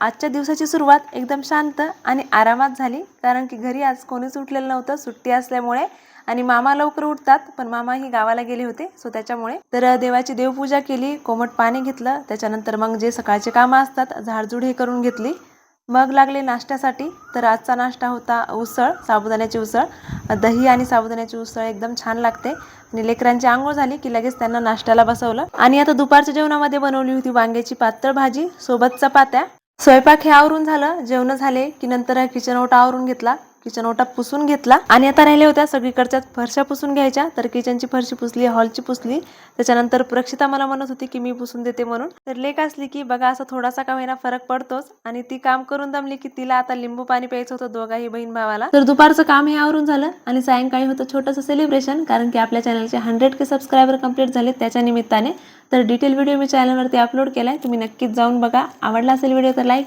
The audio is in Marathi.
आजच्या दिवसाची सुरुवात एकदम शांत आणि आरामात झाली, कारण की घरी आज कोणीच उठलेलं नव्हतं सुट्टी असल्यामुळे. आणि मामा लवकर उठतात, पण मामा ही गावाला गेले होते, सो त्याच्यामुळे. तर देवाची देवपूजा केली, कोमट पाणी घेतलं, त्याच्यानंतर मग जे सकाळचे कामं असतात झाडझूड हे करून घेतली. मग लागले नाश्त्यासाठी. तर आजचा नाश्ता होता उसळ, साबुदाण्याची उसळ. दही आणि साबुदाण्याची उसळ एकदम छान लागते. आणि लेकरांची आंघोळ झाली की लगेच त्यांना नाश्त्याला बसवलं. आणि आता दुपारच्या जेवणामध्ये बनवली होती वांग्याची पातळ भाजी सोबत चपात्या. स्वयंपाक हे आवरून झालं, जेवण झाले की नंतर किचन ओटा आवरून घेतला, किचन ओटा पुसून घेतला. आणि आता राहिल्या होत्या सगळीकडच्या फरशा पुसून घ्यायच्या. तर किचनची फरशी पुसली, हॉलची पुसली. त्याच्यानंतर प्रक्षिता मला म्हणत होती की मी पुसून देते म्हणून. तर लेक असली की बघा असा थोडासा का होईना फरक पडतोच. आणि ती काम करून दमली की तिला आता लिंबू पाणी प्यायचं होतं दोघाही बहीण भावाला. तर दुपारचं काम हे आवरून झालं आणि सायंकाळी होतं छोटंसं सेलिब्रेशन, कारण की आपल्या चॅनलचे 100K सबस्क्रायबर कंप्लीट झाले त्याच्या निमित्ताने. तर डिटेल व्हिडिओ मी चॅनलवरती अपलोड केलाय, तुम्ही नक्कीच जाऊन बघा. आवडला असेल व्हिडिओ तर लाईक